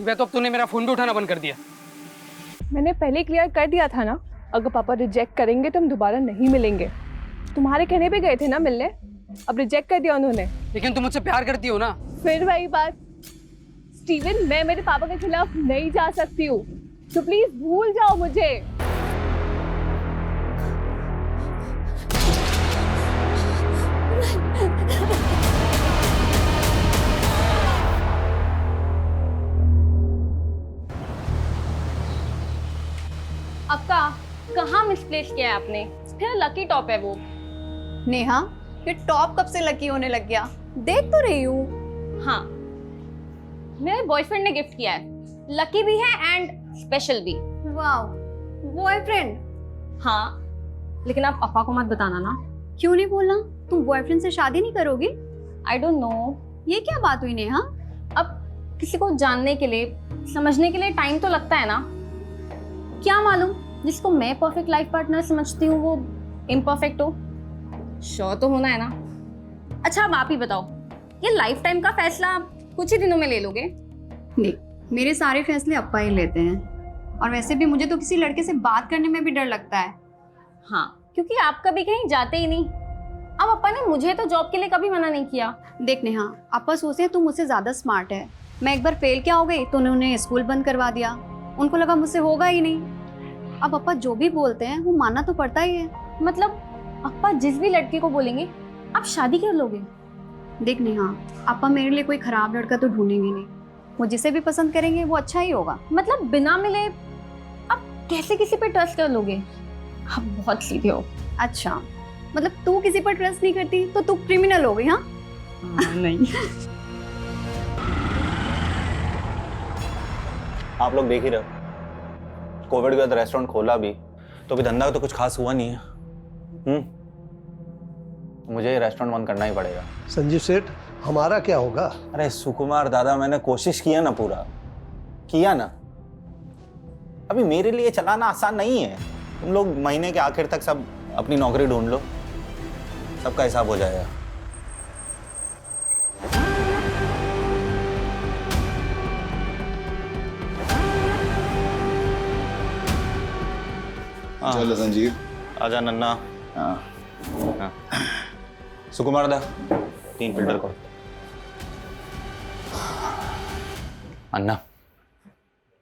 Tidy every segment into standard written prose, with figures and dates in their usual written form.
दिव्या, तो अब तूने मेरा फोन भी उठाना बंद कर दिया। मैंने पहले क्लियर कर दिया था ना, अगर पापा रिजेक्ट करेंगे तो हम दोबारा नहीं मिलेंगे। तुम्हारे कहने पे गए थे ना मिलने, अब रिजेक्ट कर दिया उन्होंने। लेकिन तुम मुझसे प्यार करती हो ना। फिर वही बात स्टीवन, मैं मेरे पापा के खिलाफ नहीं जा सकती हूँ, तो प्लीज भूल जाओ मुझे। अक्का, कहाँ मिसप्लेस किया है आपने? फिर लकी टॉप है वो। नेहा, ये टॉप कब से लकी होने लग गया? देख तो रही हूँ। हाँ, मेरे बॉयफ्रेंड ने गिफ्ट किया है। लकी भी है एंड स्पेशल भी। वाह, बॉयफ्रेंड? हाँ, लेकिन आप पापा को मत बताना ना। क्यों नहीं बोलना? तुम बॉयफ्रेंड से शादी नहीं करोगी? I don't know. ये क्या बात हुई नेहा? अब किसी को जानने के लिए, समझने के लिए टाइम तो लगता है ना। क्या मालूम जिसको मैं परफेक्ट लाइफ पार्टनर समझती हूँ वो इम्परफेक्ट हो। श्योर तो होना है ना। अच्छा, अब आप ही बताओ, ये लाइफ टाइम का फैसला आप कुछ ही दिनों में ले लोगे? देख, मेरे सारे फैसले अप्पा ही लेते हैं, और वैसे भी मुझे तो किसी लड़के से बात करने में भी डर लगता है। हाँ, क्योंकि आप कभी कहीं जाते ही नहीं। अब अप्पा ने मुझे तो जॉब के लिए कभी मना नहीं किया। देख नेहा, अप्पा सोचते हैं तू मुझसे ज्यादा स्मार्ट है। मैं एक बार फेल क्या हो गई तो उन्होंने स्कूल बंद करवा दिया। उनको लगा मुझसे होगा ही नहीं। अब अप्पा जो भी बोलते हैं वो मानना तो पड़ता ही है। मतलब अप्पा जिस भी लड़के को बोलेंगे आप शादी कर लोगे? देख नेहा, अप्पा मेरे लिए कोई खराब लड़का तो ढूंढेंगे नहीं। वो जिसे भी पसंद करेंगे वो अच्छा ही होगा। मतलब बिना मिले आप कैसे किसी पे ट्रस्ट कर लोगे? आप बहुत सीधे हो। अच्छा, मतलब तू किसी पर ट्रस्ट नहीं करती तो तू क्रिमिनल हो गई? हाँ नहीं। आप लोग देख ही रहे हो, कोविड के बाद रेस्टोरेंट खोला भी तो भी धंधा तो कुछ खास हुआ नहीं है। मुझे ये रेस्टोरेंट बंद करना ही पड़ेगा। संजीव सेठ, हमारा क्या होगा? अरे सुकुमार दादा, मैंने कोशिश किया ना, पूरा किया ना। अभी मेरे लिए चलाना आसान नहीं है। तुम लोग महीने के आखिर तक सब अपनी नौकरी ढूंढ लो, सबका हिसाब हो जाएगा। चलो संजीव, आजा नन्ना। हाँ। सुकुमार दा, 3 फिल्टर को। अन्ना,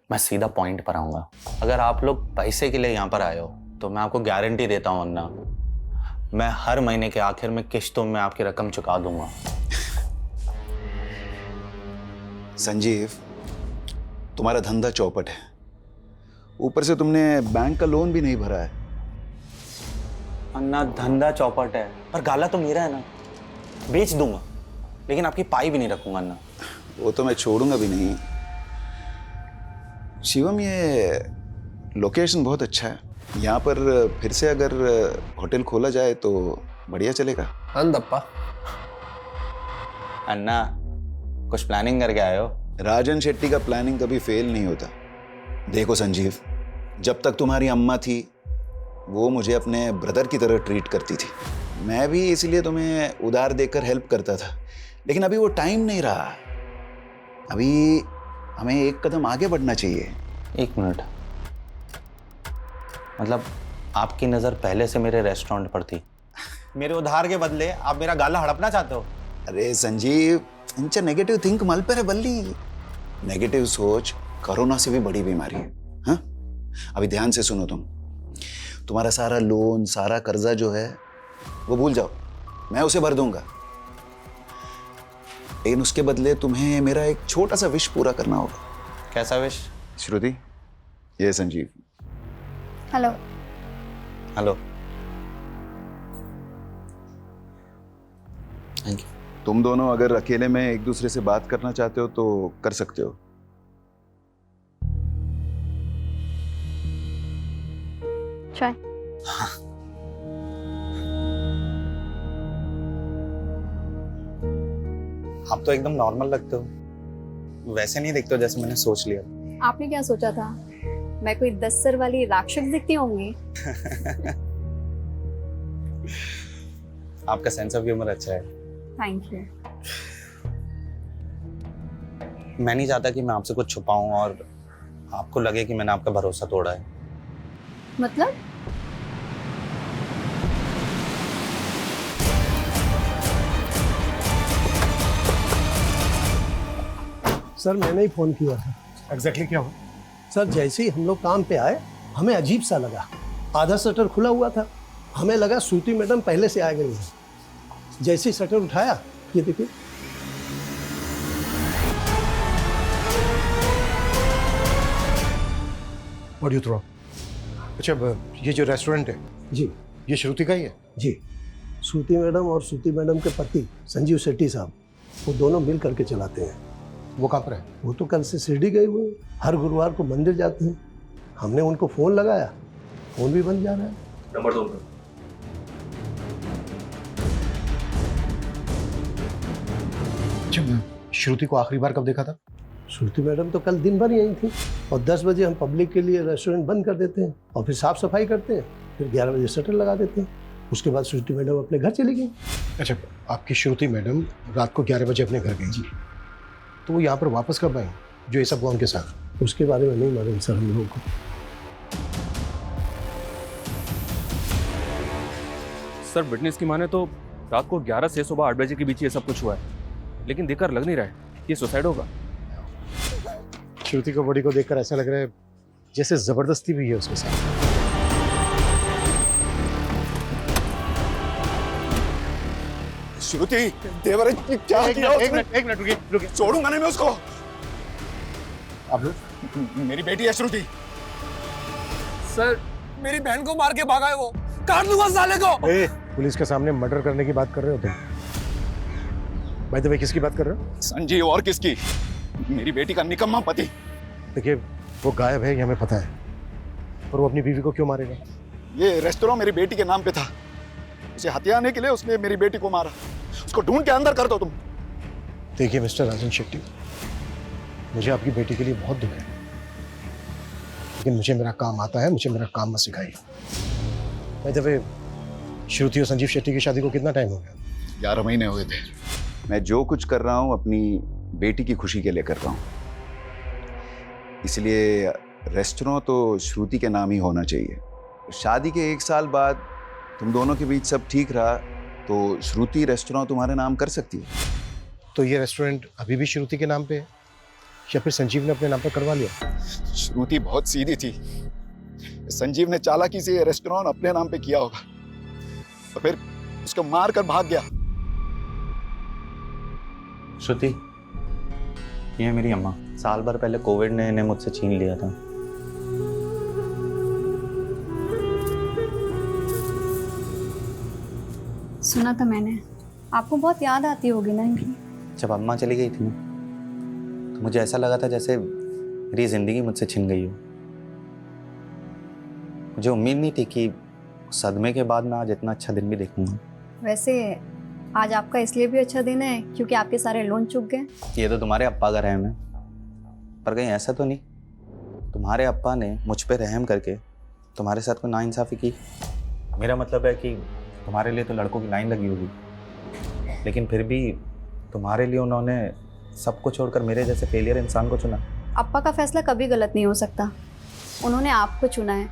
मैं सीधा पॉइंट पर आऊंगा। अगर आप लोग पैसे के लिए यहाँ पर आए हो तो मैं आपको गारंटी देता हूँ अन्ना, मैं हर महीने के आखिर में किश्तों में आपकी रकम चुका दूंगा। संजीव, तुम्हारा धंधा चौपट है, ऊपर से तुमने बैंक का लोन भी नहीं भरा है। अन्ना, धंधा चौपट है पर गाला तो मेरा है ना, बेच दूंगा, लेकिन आपकी पाई भी नहीं रखूंगा अन्ना। वो तो मैं छोड़ूंगा भी नहीं। शिवम, ये लोकेशन बहुत अच्छा है, यहाँ पर फिर से अगर होटल खोला जाए तो बढ़िया चलेगा। अंदप्पा, अन्ना, कुछ प्लानिंग करके आए हो? राजन शेट्टी का प्लानिंग कभी फेल नहीं होता। देखो संजीव, जब तक तुम्हारी अम्मा थी वो मुझे अपने ब्रदर की तरह ट्रीट करती थी। मैं भी इसलिए तुम्हें उधार देकर हेल्प करता था, लेकिन अभी वो टाइम नहीं रहा। अभी हमें एक कदम आगे बढ़ना चाहिए। 1 मिनट, मतलब आपकी नज़र पहले से मेरे रेस्टोरेंट पर थी, मेरे उधार के बदले आप मेरा गाला हड़पना चाहते हो? अरे संजीव, इंचा नेगेटिव थिंक मल पर बल्ली। नेगेटिव सोच कोरोना से भी बड़ी बीमारी है। हाँ, अभी ध्यान से सुनो। तुम्हारा सारा लोन, सारा कर्जा जो है वो भूल जाओ, मैं उसे भर दूंगा। लेकिन उसके बदले तुम्हें मेरा एक छोटा सा विश पूरा करना होगा। कैसा विश? श्रुति, ये Sanjeev. Hello. Hello. Thank you. तुम दोनों अगर अकेले में एक दूसरे से बात करना चाहते हो तो कर सकते हो। चाय। आप तो एकदम नॉर्मल लगते हो, वैसे नहीं दिखते हो जैसे मैंने सोच लिया। आपने क्या सोचा था? मैं कोई 10 सर वाली राक्षस दिखती होंगी? आपका सेंस ऑफ ह्यूमर अच्छा है। Thank you. मैं नहीं चाहता कि मैं आपसे कुछ छुपाऊं और आपको लगे कि मैंने आपका भरोसा तोड़ा है। मतलब सर मैंने ही फ़ोन किया था। एग्जैक्टली क्या हुआ? सर जैसे ही हम लोग काम पे आए हमें अजीब सा लगा। आधा शटर खुला हुआ था, हमें लगा श्रुति मैडम पहले से आ गई है। जैसे ही शटर उठाया, ये देखिए व्हाट यू थ्रो? अच्छा ये जो रेस्टोरेंट है जी ये श्रुति का ही है? जी, श्रुति मैडम और श्रुति मैडम के पति संजीव शेट्टी साहब, वो दोनों मिल करके चलाते हैं। वो कहाँ पर है? वो तो कल से शिरडी गए हुए हैं, हर गुरुवार को मंदिर जाते हैं। हमने उनको फ़ोन लगाया, फ़ोन भी बंद जा रहा है। नंबर दो उनका। अच्छा श्रुति को आखिरी बार कब देखा था? श्रुति मैडम तो कल दिन भर यहीं थी और 10 बजे हम पब्लिक के लिए रेस्टोरेंट बंद कर देते हैं और फिर साफ सफाई करते हैं, फिर 11 बजे शटर लगा देते हैं। उसके बाद श्रुति मैडम अपने घर चली गई। अच्छा आपकी श्रुति मैडम रात को 11 बजे अपने घर गई जी, तो वो यहाँ पर वापस कब आई जो ये सब हुआ उनके साथ? उसके बारे में नहीं मालूम सर हम लोगों को। सर विटनेस की माने तो रात को 11 से सुबह 8 बजे के बीच ये सब कुछ हुआ है, लेकिन देखकर लग नहीं रहा है ये सुसाइड होगा। श्रुति को बॉडी को देखकर ऐसा लग रहा है जैसे जबरदस्ती भी है उसके साथ। श्रुति देवर क्या किया उसने? एक मिनट रुकिए। छोड़ूंगा नहीं मैं उसको। आप लोग मेरी बेटी है श्रुति। सर मेरी बहन को मार के भागा है वो, काट दूंगा साले को। पुलिस के सामने मर्डर करने की बात कर रहे हो तुम? बाय द वे किसकी बात कर रहे हो? संजीव और किसकी? मेरी बेटी का निकम्मा पति। देखिए वो गायब है ये हमें पता है, और वो अपनी बीवी को क्यों मारेगा? ये रेस्टोरेंट मेरी बेटी के नाम पे था, उसे हथियाने के लिए उसने मेरी बेटी को मारा। उसको ढूंढ के अंदर कर दो तुम। देखिए मिस्टर राजन शेट्टी, मुझे आपकी बेटी के लिए बहुत दुख है, लेकिन मुझे मेरा काम आता है, मुझे मेरा काम मत सिखाइए। बाय द वे श्रुति और संजीव शेट्टी की शादी को कितना टाइम हो गया? 11 महीने हुए थे। मैं जो कुछ कर रहा हूँ अपनी बेटी की खुशी के लिए कर रहा हूँ, इसलिए रेस्टोरेंट तो श्रुति के नाम ही होना चाहिए। शादी के 1 साल बाद तुम दोनों के बीच सब ठीक रहा तो श्रुति रेस्टोरेंट तुम्हारे नाम कर सकती है। तो ये रेस्टोरेंट अभी भी श्रुति के नाम पे है या फिर संजीव ने अपने नाम पर करवा लिया? श्रुति बहुत सीधी थी, संजीव ने चालाकी से ये रेस्टोरेंट अपने नाम पे किया होगा तो फिर उसको मार कर भाग गया। श्रुति ये मेरी अम्मा, साल भर पहले कोविड ने इन्हें मुझसे छीन लिया था। सुना था मैंने, आपको बहुत याद आती होगी ना इनकी। जब अम्मा चली गई थी ना तो मुझे ऐसा लगा था जैसे मेरी जिंदगी मुझसे छिन गई हो। मुझे उम्मीद नहीं थी कि सदमे के बाद मैं आज इतना अच्छा दिन भी देखूंगा। वैसे आज आपका इसलिए भी अच्छा दिन है क्योंकि आपके सारे लोन चुक गए। ये तो तुम्हारे अप्पा का रहम है, पर कहीं ऐसा तो नहीं तुम्हारे अप्पा ने मुझ पे रहम करके तुम्हारे साथ कोई नाइंसाफ़ी की? मेरा मतलब है कि तुम्हारे लिए तो लड़कों की लाइन लगी होगी, लेकिन फिर भी तुम्हारे लिए उन्होंने सबको छोड़कर मेरे जैसे फेलियर इंसान को चुना। अप्पा का फैसला कभी गलत नहीं हो सकता, उन्होंने आपको चुना है,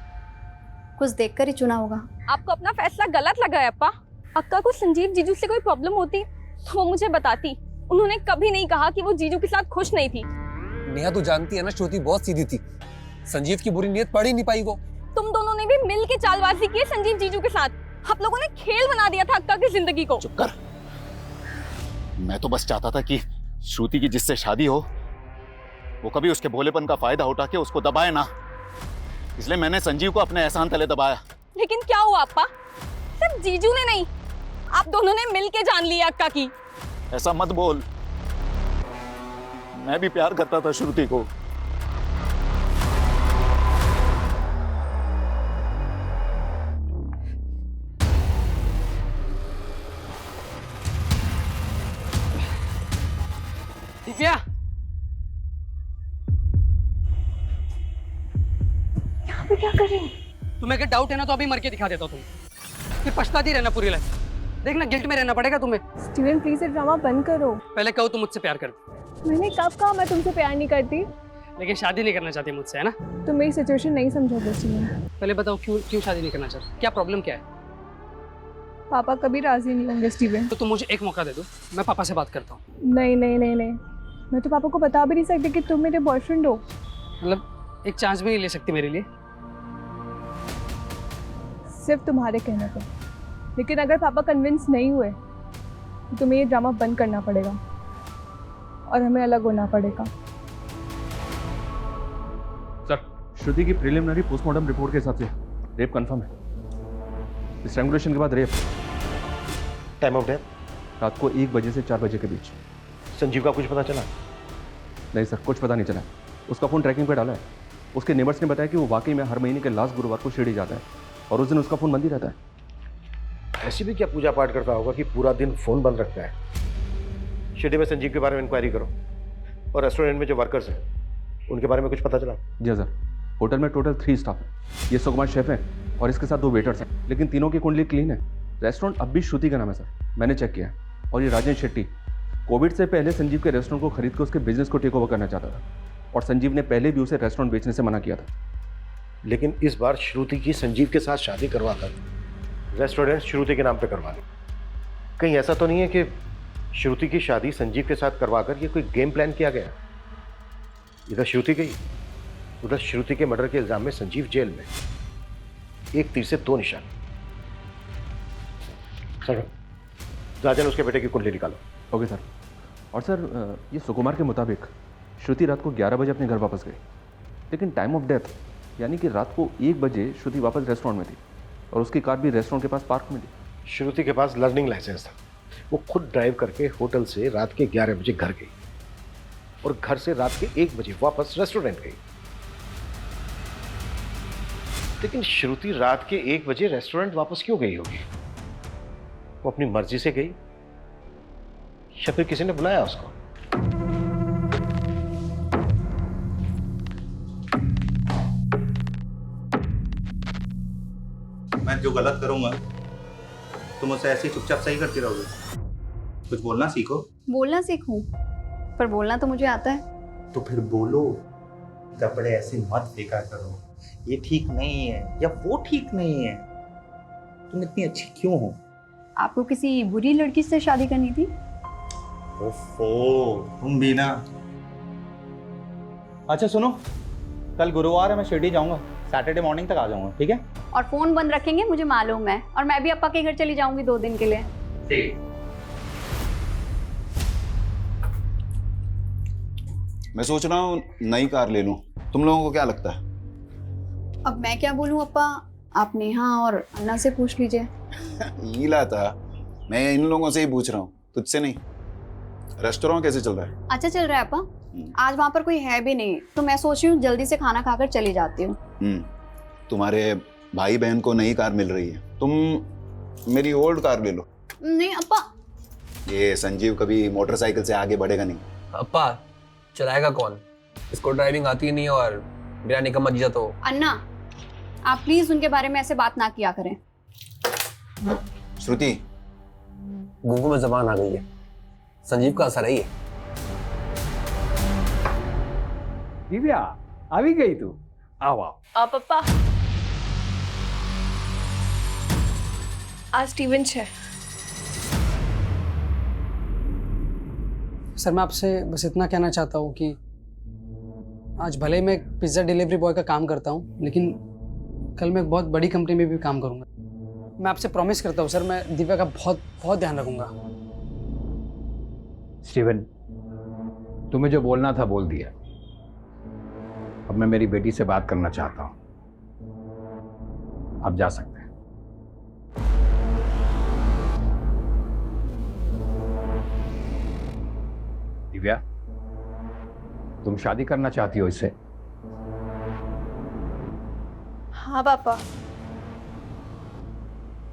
कुछ देखकर ही चुना होगा। आपको अपना फैसला गलत लगा है अप्पा? अक्का को संजीव जीजू से कोई प्रॉब्लम होती तो वो मुझे बताती। उन्होंने कभी नहीं कहा कि वो जीजू के साथ खुश नहीं थी। नेहा तू जानती है ना श्रुति बहुत सीधी थी, संजीव की बुरी नीयत पढ़ ही नहीं पाई वो। तुम दोनों ने भी मिल के चालबाजी की है संजीव जीजू के साथ। आप लोगों ने खेल बना दिया था अक्का की जिंदगी को। चुप कर। मैं तो बस चाहता था कि श्रुति की जिससे शादी हो वो कभी उसके भोलेपन का फायदा उठा के उसको दबाए ना, इसलिए मैंने संजीव को अपने एहसान तले दबाया। लेकिन क्या हुआ अप्पा? सिर्फ जीजू ने नहीं, आप दोनों ने मिल के जान लिया अक्का की। ऐसा मत बोल, मैं भी प्यार करता था श्रुति को। दिव्या यहाँ पे क्या कर रही हो? तुम्हें अगर डाउट है ना तो अभी मर के दिखा देता हूँ, फिर पछताती रहना पूरी लाइफ। देखना गिल्ट में रहना पड़ेगा तुम्हें। स्टीवन प्लीज ये ड्रामा बंद करो। पहले कहो तुम मुझसे प्यार करती, मैंने कब कहा मैं तुमसे प्यार नहीं करती? लेकिन शादी नहीं करना चाहती मुझसे, है ना? तुम मेरी सिचुएशन नहीं समझोगे इसलिए। पहले बताओ क्यों क्यों शादी नहीं करना चाहती? क्या प्रॉब्लम क्या है? पापा कभी राजी नहीं होंगे स्टीवन। तो तुम मुझे एक मौका दे दो, मैं पापा से बात करता हूँ। नहीं नहीं नहीं नहीं, मैं तो पापा को बता भी नहीं सकती कि तुम मेरे बॉयफ्रेंड हो। मतलब एक चांस भी नहीं ले सकती मेरे लिए? सिर्फ तुम्हारे कहने पर। लेकिन अगर पापा कन्विंस नहीं हुए तो तुम्हें ये ड्रामा बंद करना पड़ेगा और हमें अलग होना पड़ेगा। सर, श्रुति की प्रिलिमिनरी पोस्टमार्टम रिपोर्ट के हिसाब से रेप कंफर्म है। स्ट्रैंगुलेशन के बाद रेप। टाइम ऑफ डेथ रात को 1 बजे से 4 बजे के बीच। संजीव का कुछ पता चला? नहीं सर, कुछ पता नहीं चला। उसका फ़ोन ट्रैकिंग पे डाला है। उसके नेबर्स ने बताया कि वो वाकई में हर महीने के लास्ट गुरुवार को शिरडी जाता है और उस दिन उसका फ़ोन बंद ही रहता है। ऐसी भी क्या पूजा पाठ करता होगा कि पूरा दिन फोन बंद रखता है? शिरडी में संजीव के बारे में इंक्वायरी करो। और रेस्टोरेंट में जो वर्कर्स हैं उनके बारे में कुछ पता चला? जी सर, होटल में टोटल 3 स्टाफ है। ये सुकुमार शेफ है और इसके साथ 2 वेटर्स हैं, लेकिन तीनों की कुंडली क्लीन है। रेस्टोरेंट अब भी श्रुति का नाम है सर, मैंने चेक किया है। और ये राजन शेट्टी कोविड से पहले संजीव के रेस्टोरेंट को खरीद कर उसके बिजनेस को टेक ओवर करना चाहता था और संजीव ने पहले भी उसे रेस्टोरेंट बेचने से मना किया था। लेकिन इस बार श्रुति की संजीव के साथ शादी करवाकर रेस्टोरेंट श्रुति के नाम पे करवा दी। कहीं ऐसा तो नहीं है कि श्रुति की शादी संजीव के साथ करवाकर ये कोई गेम प्लान किया गया? इधर श्रुति गई, उधर श्रुति के मर्डर के इल्जाम में संजीव जेल में। एक तीर से 2 निशान। सर, राजन उसके बेटे की कुंडली निकालो। Okay sir. और सर, ये सुकुमार के मुताबिक श्रुति रात को 11 बजे अपने घर वापस गई, लेकिन टाइम ऑफ डेथ यानी कि रात को 1 बजे श्रुति वापस रेस्टोरेंट में थी और उसकी कार भी रेस्टोरेंट के पास पार्क में थी। श्रुति के पास लर्निंग लाइसेंस था। वो खुद ड्राइव करके होटल से रात के 11 बजे घर गई और घर से रात के 1 बजे वापस रेस्टोरेंट गई। लेकिन श्रुति रात के 1 बजे रेस्टोरेंट वापस क्यों गई होगी? वो अपनी मर्जी से गई या फिर किसी ने बुलाया उसको? मैं जो गलत करूंगा तुम उसे ऐसे ही चुपचाप सही करती रहोगे? कुछ बोलना सीखो। बोलना सीखूं, पर बोलना तो मुझे आता है। तो फिर बोलो। कपड़े ऐसे मत फेंका करो, ये ठीक नहीं है या वो ठीक नहीं है। तुम इतनी अच्छी क्यों हो? आपको किसी बुरी लड़की से शादी करनी थी? ओफो, तुम भी ना। अच्छा सुनो, कल गुरुवार है, मैं शिरडी जाऊंगा। सैटरडे मॉर्निंग तक आ जाऊंगा, ठीक है? और फोन बंद रखेंगे, मुझे मालूम है। और मैं भी अप्पा के घर चली जाऊंगी 2 दिन के लिए। ठीक। मैं सोच रहा हूँ नई कार ले लूं। तुम लोगों को क्या लगता है? अब मैं क्या बोलूं अप्पा, आप नेहा और अन्ना से पूछ लीजिए। ईला था, मैं इन लोगों से ही पूछ रहा हूँ, तुझसे नहीं। रेस्टोरेंट कैसे चल रहा है? अच्छा चल रहा है अप्पा। आज वहाँ पर कोई है भी नहीं, तो मैं सोच रही हूँ जल्दी से खाना खाकर चली जाती हूँ। तुम्हारे भाई बहन को नई कार मिल रही है, तुम मेरी ओल्ड कार ले लो। नहीं अप्पा। ये संजीव कभी मोटरसाइकिल से आगे बढ़ेगा नहीं। अप्पा, चलाएगा कौन? इसको ड्राइविंग आती ही नहीं और मेरा निकम्मा जीजा तो। अन्ना, आप प्लीज उनके बारे में ऐसे बात ना किया करें। श्रुति, गुंगू में जबान आ गई है। संजीव का असर है ये। दिव्या, आ भी गई तू? आओ आओ। पापा, आज स्टीवन है। सर, मैं आपसे बस इतना कहना चाहता हूँ कि आज भले मैं एक पिज़्ज़ा डिलीवरी बॉय का काम करता हूँ, लेकिन कल मैं एक बहुत बड़ी कंपनी में भी काम करूँगा। मैं आपसे प्रॉमिस करता हूँ सर, मैं दिव्या का बहुत बहुत ध्यान रखूँगा। स्टीवन, तुम्हें जो बोलना था बोल दिया। अब मैं मेरी बेटी से बात करना चाहता हूँ। आप जा सकते हैं। दिव्या, तुम शादी करना चाहती हो इससे? हाँ पापा,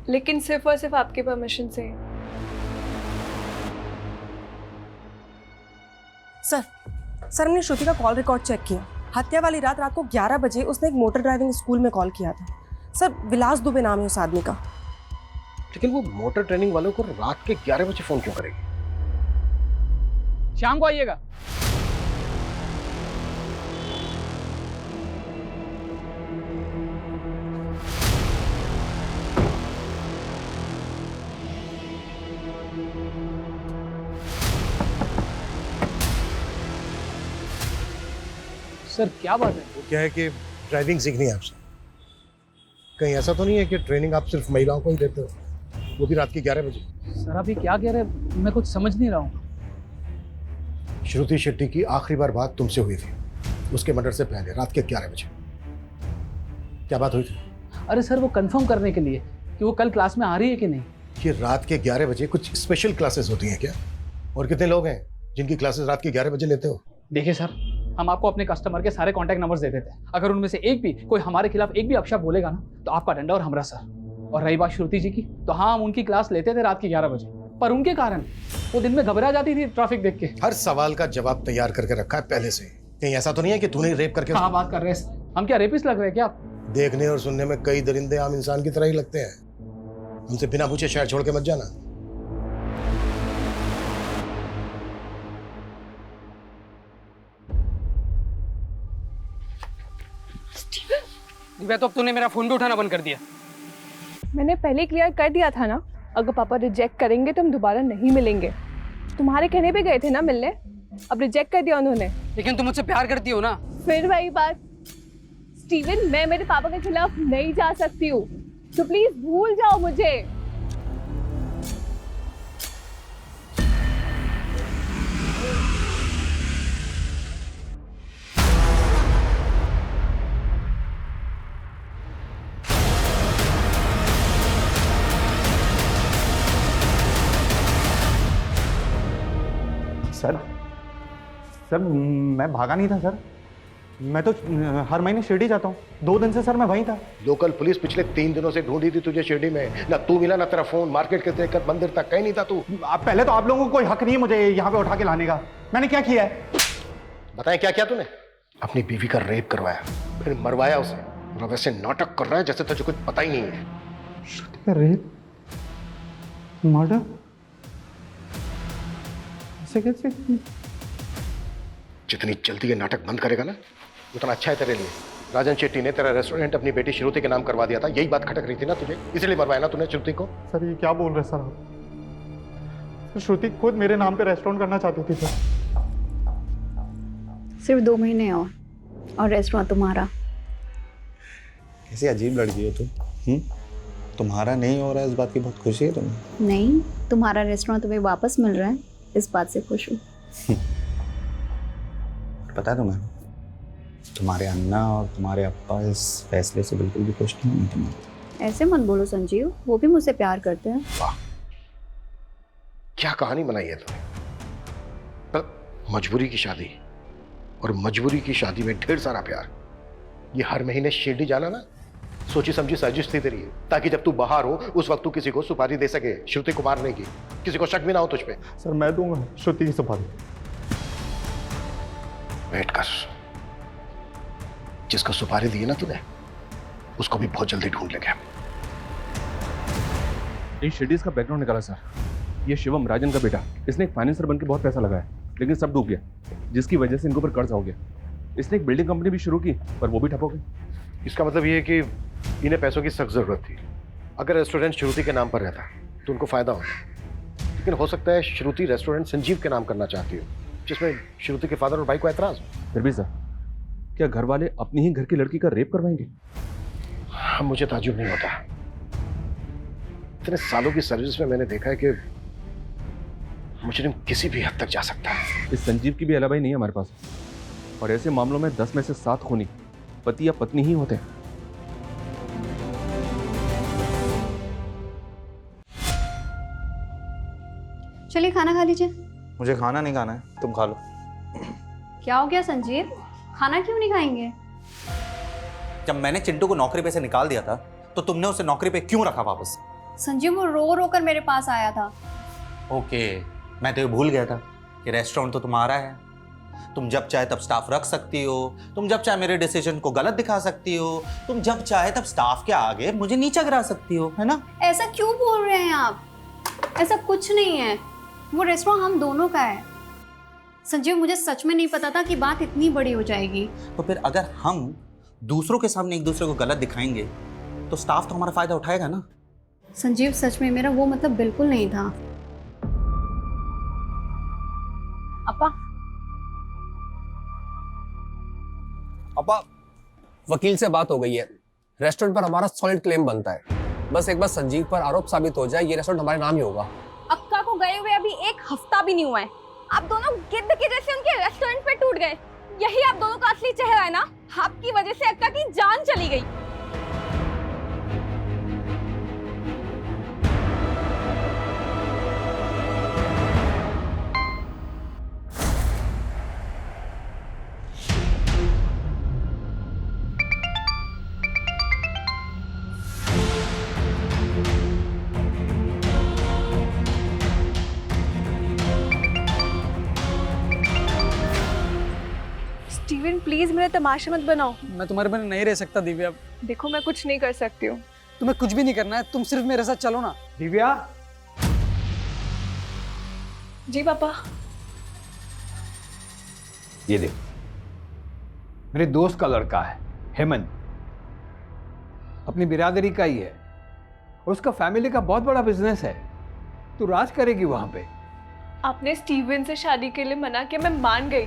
लेकिन सिर्फ और सिर्फ आपके परमिशन से। सर हमने श्रुति का कॉल रिकॉर्ड चेक किया। हत्या वाली रात को 11 बजे उसने एक मोटर ड्राइविंग स्कूल में कॉल किया था। सर, विलास दुबे नाम है उस आदमी का। लेकिन वो मोटर ट्रेनिंग वालों को रात के 11 बजे फोन क्यों करेगी? शाम को आइएगा। सर क्या बात है? वो क्या है कि ड्राइविंग सीखनी है आपसे। कहीं ऐसा तो नहीं है कि ट्रेनिंग आप सिर्फ महिलाओं को ही देते हो, वो भी रात के 11 बजे? सर आप ये क्या कह रहे हैं? मैं कुछ समझ नहीं रहा हूँ। श्रुति शेट्टी की आखिरी बार बात तुमसे हुई थी उसके मर्डर से पहले, रात के 11 बजे। क्या बात हुई थी? अरे सर वो कंफर्म करने के लिए कि वो कल क्लास में आ रही है कि नहीं। ये रात के 11 बजे कुछ स्पेशल क्लासेस होती हैं क्या? और कितने लोग हैं जिनकी क्लासेस रात के 11 बजे लेते हो? देखिए सर, हम आपको अपने कस्टमर के सारे कॉन्टैक्ट नंबर्स दे देते हैं। अगर उनमें से एक भी कोई हमारे खिलाफ एक भी अपशब्द बोलेगा ना तो आपका डंडा और हमरा सर। और रही बात श्रुति जी की, तो हाँ हम उनकी क्लास लेते थे रात के 11 बजे, पर उनके कारण वो दिन में घबरा जाती थी ट्रैफिक देख के। हर सवाल का जवाब तैयार करके रखा है पहले से। कहीं ऐसा तो नहीं है कि तूने रेप करके? हाँ बात कर रहे हैं, हम क्या रेपिस्ट लग रहे हैं क्या? देखने और सुनने में कई दरिंदे आम इंसान की तरह ही लगते हैं। हमसे बिना पूछे शहर छोड़ के मत जाना। मैं तो अब तूने मेरा फोन भी उठाना बंद कर दिया। मैंने पहले क्लियर कर दिया था ना, अगर पापा रिजेक्ट करेंगे तो हम दोबारा नहीं मिलेंगे। तुम्हारे कहने पे गए थे ना मिलने, अब रिजेक्ट कर दिया उन्होंने। लेकिन तुम मुझसे प्यार करती हो ना? फिर वही बात स्टीवन, मैं मेरे पापा के खिलाफ नहीं जा सकती हूँ, तो प्लीज भूल जाओ मुझे। सर मैं भागा नहीं था सर, मैं तो हर महीने शिरडी जाता हूँ। 2 दिन से सर मैं वहीं था। लोकल पुलिस पिछले 3 दिनों से ढूंढी थी तुझे शिरडी में, ना तू मिला ना तेरा फोन, मार्केट के लेकर मंदिर तक कहीं नहीं था तू। पहले तो आप लोगों को कोई हक नहीं है मुझे यहाँ पे उठा के लाने का। मैंने क्या किया है? बताएं क्या किया तूने? अपनी बीवी का रेप करवाया, फिर मरवाया उसे, और वैसे नाटक कर रहा है जैसे तुझे कुछ पता ही नहीं है। श्रुति का रेप, मर्डर, ऐसे कैसे? जितनी जल्दी ये नाटक बंद करेगा ना उतना अच्छा है तेरे लिए। राजन शेट्टी ने तेरा रेस्टोरेंट अपनी बेटी श्रुति के नाम करवा दिया था, यही बात खटक रही थी ना तुझे, इसलिए मरवाया ना तूने श्रुति को। सर ये क्या बोल रहे सर आप? श्रुति खुद मेरे नाम पे रेस्टोरेंट करना चाहती थी सर। सिर्फ 2 महीने और रेस्टोरेंट तुम्हारा। कैसी अजीब लड़की हो तुम। तुम्हारा नहीं हो रहा है इस बात की बहुत खुशी है तुम्हें? नहीं, तुम्हारा रेस्टोरेंट तुम्हें वापस मिल रहा है, इस बात से खुश हूँ। पता है तुम्हें, तुम्हारे अन्ना और तुम्हारे अप्पा इस फैसले से बिल्कुल भी खुश नहीं है तुम्हें। ऐसे मत बोलो संजीव, वो भी मुझसे प्यार करते हैं। वाह, क्या कहानी बनाई है तुमने। पर मजबूरी की शादी, और मजबूरी की शादी में ढेर सारा प्यार। ये हर महीने शिरडी जाना ना सोची समझी साजिश थी तेरी, ताकि जब तू बाहर हो उस वक्त तू किसी को सुपारी दे सके श्रुति को मारने की, किसी को शक भी ना हो तुझ पे। सर मैं दूंगा श्रुति की सुपारी। वेट कर, जिसको सुपारी दी ना तूने उसको भी बहुत जल्दी ढूंढ लेंगे। इन शिरडीज का बैकग्राउंड निकाला सर। ये शिवम, राजन का बेटा, इसने एक फाइनेंसर बनकर बहुत पैसा लगाया, लेकिन सब डूब गया, जिसकी वजह से इनको ऊपर कर्ज हो गया। इसने एक बिल्डिंग कंपनी भी शुरू की, पर वो भी ठप हो गई। इसका मतलब ये है कि इन्हें पैसों की सख्त जरूरत थी। अगर रेस्टोरेंट श्रुति के नाम पर रहता तो उनको फायदा होता, लेकिन हो सकता है श्रुति रेस्टोरेंट संजीव के नाम करना चाहती हो, जिसमें श्रुति के फादर और भाई को ऐतराज हो। फिर भी सर, क्या घर वाले अपनी ही घर की लड़की का रेप करवाएंगे? हाँ, मुझे ताज्जुब नहीं होता। इतने सालों की सर्विस में मैंने देखा है कि मुजरिम किसी भी हद तक जा सकता है। इस संजीव की भी अलावा नहीं है हमारे पास, और ऐसे मामलों में 10 में से 7 खूनी पति या पत्नी ही होते हैं। चलिए खाना खा लीजिए। मुझे खाना नहीं खाना है, तुम खा लो। क्या हो गया संजीव, खाना क्यों नहीं खाएंगे? जब मैंने चिंटू को नौकरी पे से निकाल दिया था तो तुमने उसे नौकरी पे क्यों रखा वापस? संजीव वो रो रो कर मेरे पास आया था। ओके, मैं तो ये भूल गया था कि रेस्टोरेंट तो तुम्हारा है। तुम जब चाहे तब स्टाफ रख सकती हो, तुम जब चाहे मेरे डिसीजन को गलत दिखा सकती हो, तुम जब चाहे तब स्टाफ के आगे मुझे नीचा गिरा सकती हो, है ना? ऐसा क्यों बोल रहे हैं आप? ऐसा कुछ नहीं है, वो रेस्टोरेंट हम दोनों का है। संजीव, मुझे सच में नहीं पता था कि बात इतनी बड़ी हो जाएगी। तो फिर अगर हम दूसरों के सामने एक दूसरे को गलत दिखाएंगे तो स्टाफ तो हमारा फायदा उठाएगा ना। संजीव, सच में मेरा वो मतलब बिल्कुल नहीं था। अपा, अपा, वकील से बात हो गई है, रेस्टोरेंट पर हमारा सॉलिड क्लेम बनता है। बस एक बार संजीव पर आरोप साबित हो जाए, ये रेस्टोरेंट हमारे नाम ही होगा। अक्का को गए हुए अभी 1 हफ्ता भी नहीं हुआ है, आप दोनों गिद्ध के जैसे उनके रेस्टोरेंट पे टूट गए। यही आप दोनों का असली चेहरा है ना? आपकी वजह से अक्का की जान चली गई। स्टीवन प्लीज मेरा तमाशा मत बनाओ। मैं तुम्हारे बिना नहीं रह सकता दिव्या। देखो मैं कुछ नहीं कर सकती हूँ। तुम्हें कुछ भी नहीं करना है, तुम सिर्फ मेरे साथ चलो ना। दिव्या, जी पापा। ये देख, मेरे दोस्त का लड़का है हेमंत, अपनी बिरादरी का ही है और उसका फैमिली का बहुत बड़ा बिजनेस है। तू राज करेगी वहां पे। आपने स्टीवन से शादी के लिए मना किया, मैं मान गई।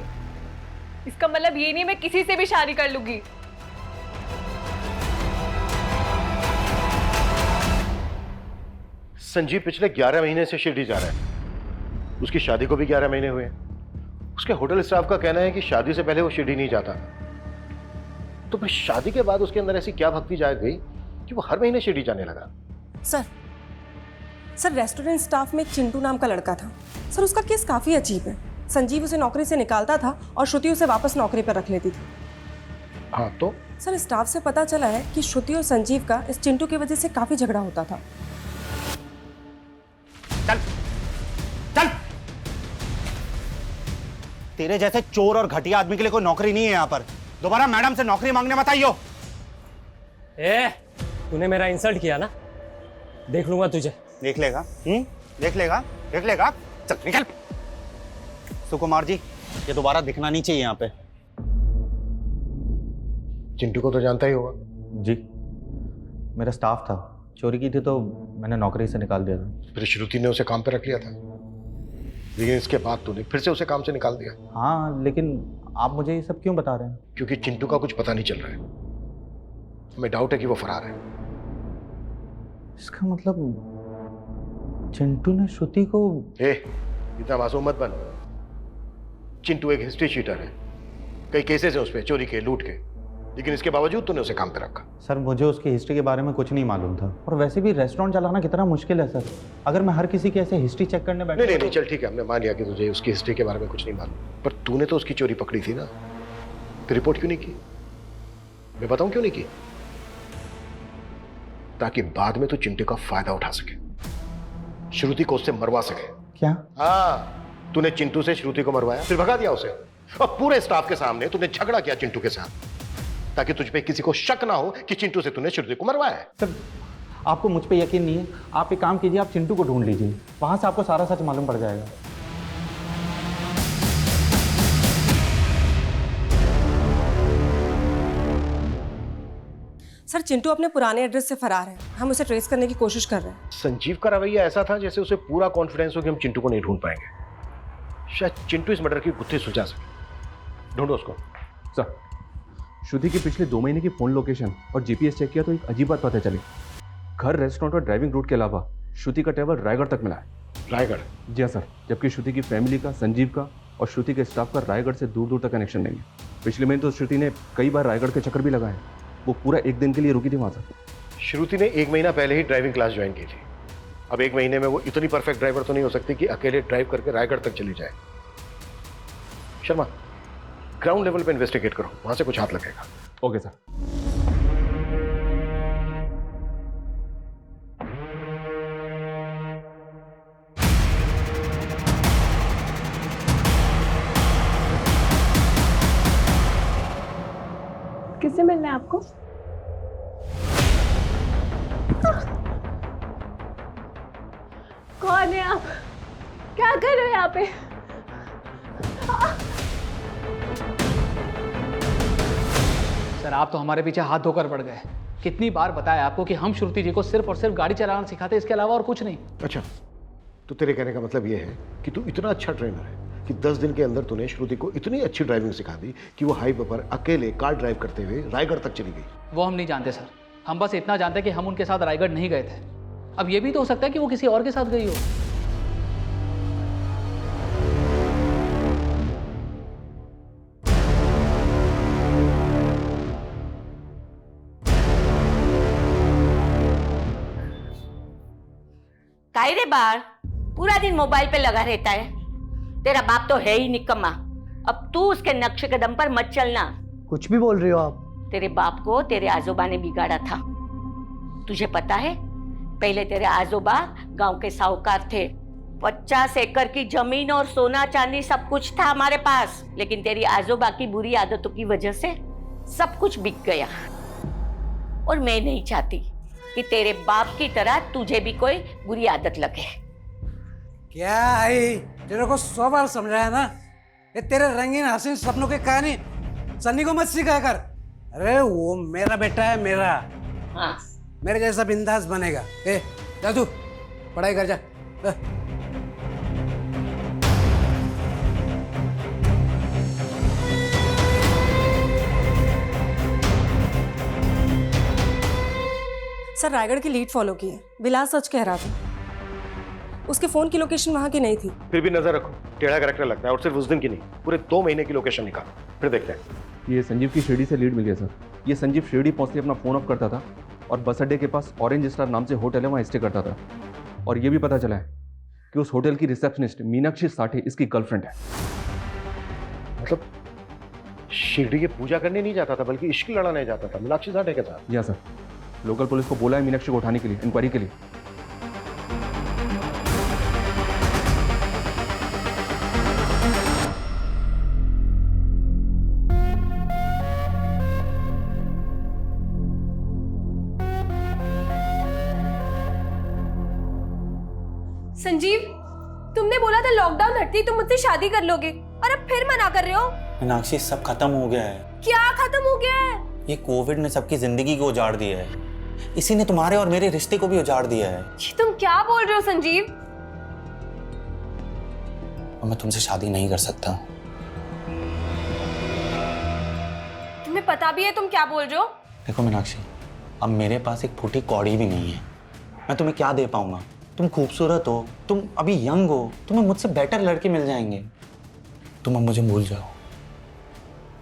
इसका मतलब ये नहीं मैं किसी से भी शादी कर लूंगी। संजीव पिछले 11 महीने से शिरडी जा रहा है। उसकी शादी को भी 11 महीने हुए। उसके होटल स्टाफ का कहना है कि शादी से पहले वो शिरडी नहीं जाता। तो फिर शादी के बाद उसके अंदर ऐसी क्या भक्ति जाग गई कि वो हर महीने शिरडी जाने लगा? सर रेस्टोरेंट स्टाफ में एक चिंटू नाम का लड़का था। सर उसका केस काफ़ी अजीब है। संजीव उसे नौकरी से निकालता था और श्रुति उसे वापस नौकरी पर रख लेती थी। हाँ तो? सर स्टाफ से पता चला है कि श्रुति और संजीव का इस चिंटू की वजह से काफ़ी झगड़ा होता था। चल चल, तेरे जैसे चोर और घटिया आदमी के लिए कोई नौकरी नहीं है यहाँ पर। दोबारा मैडम से नौकरी मांगने मत आइयो। तूने मेरा इंसल्ट किया ना, देख लूंगा तुझे। देख लेगा? देख लेगा? देख लेगा? चल निकल। सुकुमार जी, ये दोबारा दिखना नहीं चाहिए यहाँ पे। चिंटू को तो जानता ही होगा। जी, मेरा स्टाफ था, चोरी की थी तो मैंने नौकरी से निकाल दिया था। फिर श्रुति ने उसे काम पे रख लिया था, लेकिन इसके बाद तूने फिर से उसे काम से निकाल दिया। हाँ, लेकिन आप मुझे ये सब क्यों बता रहे हैं? क्योंकि चिंटू का कुछ पता नहीं चल रहा है। हमें डाउट है कि वो फरार है। इसका मतलब चिंटू ने श्रुति को... इतना मासूम मत बन। चिंटू एक हिस्ट्री शीटर है, कई केसेस है उस पे, चोरी के, लूट के, लेकिन इसके बावजूद तूने उसे काम पे रखा। सर, मुझे उसकी हिस्ट्री के बारे में कुछ नहीं मालूम था, और वैसे भी रेस्टोरेंट चलाना कितना मुश्किल है सर। अगर मैं हर किसी की ऐसे हिस्ट्री चेक करने बैठा... नहीं, चल ठीक है, हमने मान लिया कि तुझे उसकी हिस्ट्री के बारे में कुछ नहीं मालूम, पर तूने तो उसकी चोरी पकड़ी थी ना, तो रिपोर्ट क्यों नहीं की? मैं बताऊं क्यों नहीं की? ताकि बाद में तू चिंटू का फायदा उठा सके, श्रुति को उससे मरवा सके। क्या? हाँ, तूने चिंटू से श्रुति को मरवाया, फिर भगा दिया उसे, और पूरे स्टाफ के सामने तूने झगड़ा किया चिंटू के साथ, ताकि तुझ पे किसी को शक ना हो कि चिंटू से तूने श्रुति को मरवाया है। सर, आपको मुझ पे यकीन नहीं है? आप एक काम कीजिए, आप चिंटू को ढूंढ लीजिए, वहां से आपको सारा सच मालूम पड़ जाएगा। सर चिंटू अपने पुराने एड्रेस से फरार है, हम उसे ट्रेस करने की कोशिश कर रहे हैं। संजीव का रवैया ऐसा था जैसे उसे पूरा कॉन्फिडेंस हो कि हम चिंटू को नहीं ढूंढ पाएंगे। शायद चिंटू इस मर्डर की गुत्थी सुलझा सके। ढूंढो उसको। सर, श्रुति की पिछले 2 महीने की फोन लोकेशन और जीपीएस चेक किया तो एक अजीब बात पता चली। घर, रेस्टोरेंट और ड्राइविंग रूट के अलावा श्रुति का ट्रैवल रायगढ़ तक मिला है। रायगढ़? जी हाँ सर, जबकि श्रुति की फैमिली का, संजीव का और श्रुति के स्टाफ का रायगढ़ से दूर दूर तक कनेक्शन नहीं है। पिछले महीने तो श्रुति ने कई बार रायगढ़ के चक्कर भी लगाए। वो पूरा 1 दिन के लिए रुकी थी वहाँ सर। श्रुति ने 1 महीना पहले ही ड्राइविंग क्लास ज्वाइन की थी। अब 1 महीने में वो इतनी परफेक्ट ड्राइवर तो नहीं हो सकती कि अकेले ड्राइव करके रायगढ़ तक चली जाए। शर्मा, ग्राउंड लेवल पे इन्वेस्टिगेट करो, वहां से कुछ हाथ लगेगा। Okay sir. किससे मिलना है आपको? कौन है आप? क्या कर रहे हो यहाँ पे? सर आप तो हमारे पीछे हाथ धोकर पड़ गए। कितनी बार बताया आपको कि हम श्रुति जी को सिर्फ और सिर्फ गाड़ी चलाना सिखाते, इसके अलावा और कुछ नहीं। अच्छा, तो तेरे कहने का मतलब ये है कि तू इतना अच्छा ट्रेनर है कि 10 दिन के अंदर तूने श्रुति को इतनी अच्छी ड्राइविंग सिखा दी कि वो हाईवे पर अकेले कार ड्राइव करते हुए रायगढ़ तक चली गई। वो हम नहीं जानते सर, हम बस इतना जानते हैं कि हम उनके साथ रायगढ़ नहीं गए थे। अब ये भी तो हो सकता है कि वो किसी और के साथ गई हो। काहे रे बाहर पूरा दिन मोबाइल पे लगा रहता है। तेरा बाप तो है ही निकम्मा। अब तू उसके नक्श कदम पर मत चलना। कुछ भी बोल रही हो आप। तेरे बाप को तेरे आजोबा ने बिगाड़ा था। तुझे पता है, पहले तेरे आजोबा गांव के साहूकार थे। 50 एकड़ की जमीन और सोना चांदी सब कुछ था हमारे पास, लेकिन तेरी आजोबा की बुरी आदतों की वजह से सब कुछ बिक गया। और मैं नहीं चाहती कि तेरे बाप की तरह तुझे भी कोई बुरी आदत लगे। क्या आई, तेरे को 100 बार समझाया ना, ये तेरे रंगीन हसीन सपनों की कहानी सन्नी को मत सिखाया कर। अरे वो मेरा बेटा है, मेरा। हाँ। मेरे जैसा बिंदास बनेगा। ए जा तू पढ़ाई कर जा। सर रायगढ़ की लीड फॉलो की है। विलास सच कह रहा था, उसके फोन की लोकेशन वहां की नहीं थी। फिर भी नजर रखो, टेढ़ा कैरेक्टर लगता है, और सिर्फ उस दिन की नहीं, पूरे 2 महीने की लोकेशन निकालो, फिर देखते हैं। ये संजीव की शिरडी से लीड मिल गया सर। ये संजीव शिरडी पहुंचते अपना फ़ोन ऑफ करता था और बस अड्डे के पास ऑरेंज स्टार नाम से होटल है, वहाँ स्टे करता था। और ये भी पता चला है कि उस होटल की रिसेप्शनिस्ट मीनाक्षी साठे इसकी गर्लफ्रेंड है। मतलब शिरडी की पूजा करने नहीं जाता था, बल्कि इश्क लड़ाने जाता था मीनाक्षी साठे के साथ। या सर, लोकल पुलिस को बोला है मीनाक्षी को उठाने के लिए, इंक्वायरी के लिए। संजीव, तुमने बोला था लॉकडाउन हटती तुम मुझसे शादी कर लोगे, और अब फिर मना कर रहे हो। मीनाक्षी सब खत्म हो गया है। क्या खत्म हो गया है? ये कोविड ने सबकी जिंदगी को उजाड़ दिया है। इसी ने तुम्हारे और मेरे रिश्ते को भी उजाड़ दिया है। ये तुम क्या बोल रहे हो संजीव? और मैं तुमसे शादी नहीं कर सकता। तुम्हें पता भी है तुम क्या बोल रहे हो? देखो मीनाक्षी, अब मेरे पास एक फूटी कौड़ी भी नहीं है। मैं तुम्हें क्या दे पाऊंगा? तुम खूबसूरत हो, तुम अभी यंग हो, तुम्हें मुझसे बेटर लड़के मिल जाएंगे। तुम अब मुझे भूल जाओ।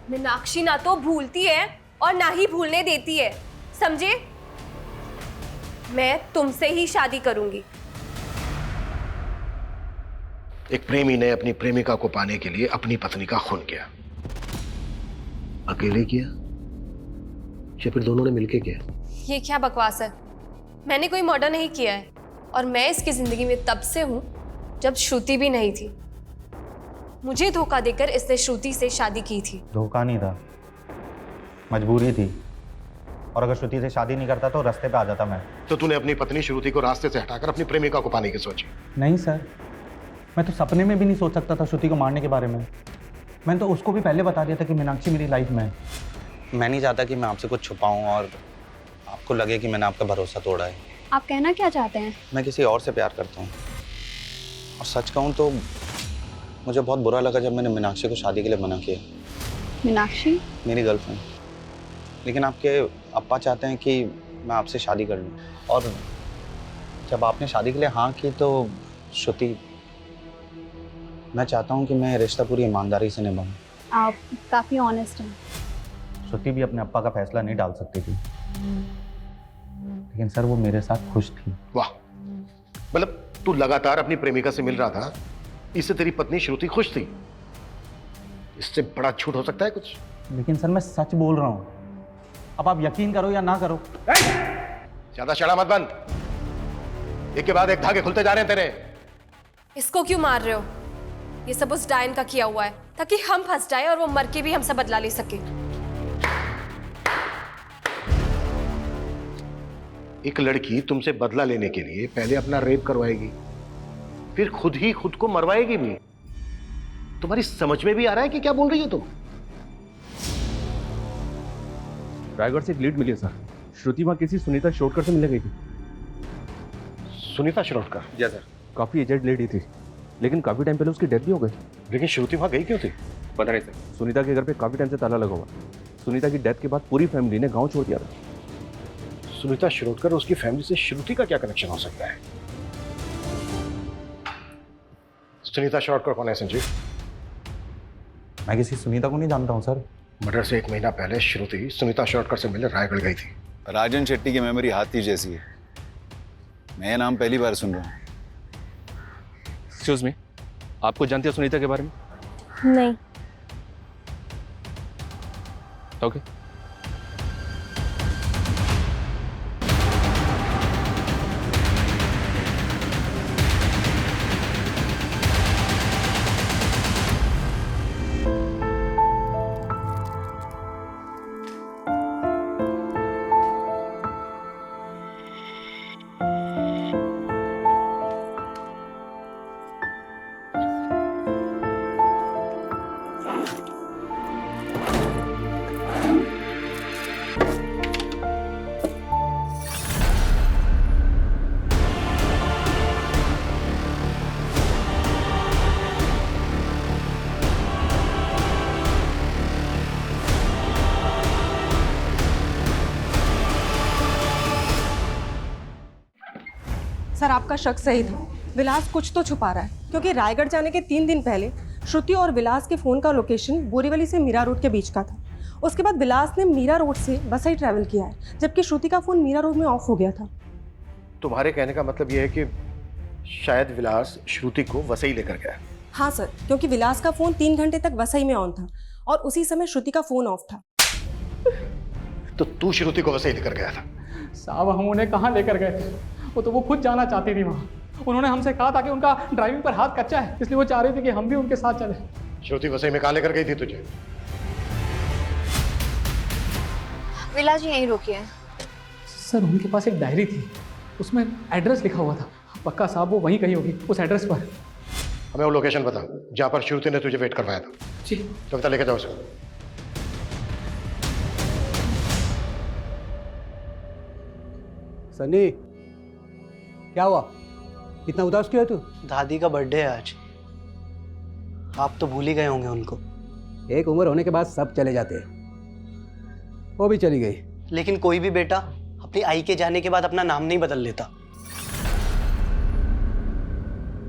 मीनाक्षी ना तो भूलती है और ना ही भूलने देती है, समझे? मैं तुमसे ही शादी करूंगी। एक प्रेमी ने अपनी प्रेमिका को पाने के लिए अपनी पत्नी का खून किया। अकेले किया या फिर दोनों ने मिलके किया? ये क्या बकवास है? मैंने कोई मर्डर नहीं किया है, और मैं इसकी जिंदगी में तब से हूं जब श्रुति भी नहीं थी। मुझे धोखा देकर इसने श्रुति से शादी की थी। धोखा नहीं था, मजबूरी थी। और अगर श्रुति से शादी नहीं करता तो रास्ते पे आ जाता मैं। तो तूने अपनी पत्नी श्रुति को रास्ते से हटाकर अपनी प्रेमिका को पाने की सोची? नहीं सर, मैं तो सपने में भी नहीं सोच सकता था श्रुति को मारने के बारे में। मैंने तो उसको भी पहले बता दिया था कि मीनाक्षी मेरी लाइफ में है। मैं नहीं चाहता कि मैं आपसे कुछ छुपाऊं और आपको लगे कि मैंने आपका भरोसा तोड़ा है। आप कहना क्या चाहते हैं? मैं किसी और से प्यार करता हूँ, और सच कहूँ तो मुझे बहुत बुरा लगा जब मैंने मीनाक्षी को शादी के लिए मना किया। मीनाक्षी मेरी गर्लफ्रेंड, लेकिन आपके अप्पा चाहते हैं कि मैं आपसे शादी कर लूं। और जब आपने शादी के लिए हाँ की तो श्रुति, मैं चाहता हूं कि मैं रिश्ता पूरी ईमानदारी से निभाऊं। आप काफ़ी ऑनेस्ट हैं। श्रुति भी अपने अप्पा का फैसला नहीं डाल सकती थी, लेकिन सर वो मेरे साथ खुश थी। वाह, मतलब तू लगातार अपनी प्रेमिका से मिल रहा था, इससे तेरी पत्नी श्रुति खुश थी? इससे बड़ा झूठ हो सकता है कुछ? लेकिन सर मैं सच बोल रहा हूँ, अब आप यकीन करो या ना करो। ज्यादा शड़ा मत बंद, एक के बाद एक धागे खुलते जा रहे हैं तेरे। इसको क्यों मार रहे हो? ये सब उस डायन का किया हुआ है, ताकि हम फंस जाए और वो मर के भी हमसे बदला ले सके। एक लड़की तुमसे बदला लेने के लिए पहले अपना रेप करवाएगी, फिर खुद ही खुद को मरवाएगी भी। तुम्हारी समझ में भी आ रहा है कि क्या बोल रही हो तुम? रायगढ़ से एक लीड मिली है सर। श्रुति वहाँ किसी सुनीता शिरोडकर से मिलने गई थी। सुनीता शिरोडकर? जी सर। काफी एजेड लेडी थी, लेकिन काफी टाइम पहले उसकी डेथ भी हो गई। लेकिन श्रुति वहाँ गई क्यों थी? पता नहीं सर। सुनीता के घर पे काफी टाइम से ताला लगा हुआ। सुनीता की डेथ के बाद पूरी फैमिली ने गांव छोड़ दिया था। सुनीता शिरोडकर और उसकी फैमिली से श्रुति का क्या कनेक्शन हो सकता है? सुनीता शिरोडकर कौन है संजीव? मैं किसी सुनीता को नहीं जानता हूँ सर। मर्डर से 1 महीना पहले श्रुति सुनीता शिरोडकर से मिलने रायगढ़ गई थी। राजन शेट्टी की मेमोरी हाथी जैसी है। मैं ये नाम पहली बार सुन रहा हूँ। एक्सक्यूज मी, आपको जानती है सुनीता के बारे में? नहीं। ओके। सर आपका शक सही था, विलास कुछ तो छुपा रहा है, क्योंकि रायगढ़ जाने के 3 दिन पहले श्रुति और विलास के फ़ोन का लोकेशन बोरीवली से मीरा रोड के बीच का था। उसके बाद विलास ने मीरा रोड से वसई ट्रैवल किया है, जबकि श्रुति का फ़ोन मीरा रोड में ऑफ हो गया था। तुम्हारे कहने का मतलब यह है कि शायद विलास श्रुति को वसई लेकर गया? हाँ सर, क्योंकि विलास का फ़ोन 3 घंटे तक वसई में ऑन था और उसी समय श्रुति का फ़ोन ऑफ था। तो तू श्रुति को वसई लेकर गया था? साहब हम उन्हें कहाँ लेकर गए थे, वो खुद जाना चाहती थी वहाँ। उन्होंने हमसे कहा था कि उनका ड्राइविंग पर हाथ कच्चा है, इसलिए वो चाह रही थी कि हम भी उनके साथ चले। श्रुति वसई में कहाँ लेकर गई थी तुझे? विलास जी यहीं रुकी है। सर उनके पास एक डायरी थी, उसमें एड्रेस लिखा हुआ था। पक्का साहब वो वहीं कहीं होगी, उस एड्रेस पर। हमें वो लोकेशन बता जहाँ पर श्रुति ने तुझे वेट करवाया था। जी। कविता लेकर जाओ उसे। सनी, क्या हुआ? इतना उदास क्यों है तू? दादी का बर्थडे है आज। आप तो भूल ही गए होंगे उनको। एक उम्र होने के बाद सब चले जाते हैं। वो भी चली गई। लेकिन कोई भी बेटा अपनी आई के जाने के बाद अपना नाम नहीं बदल लेता।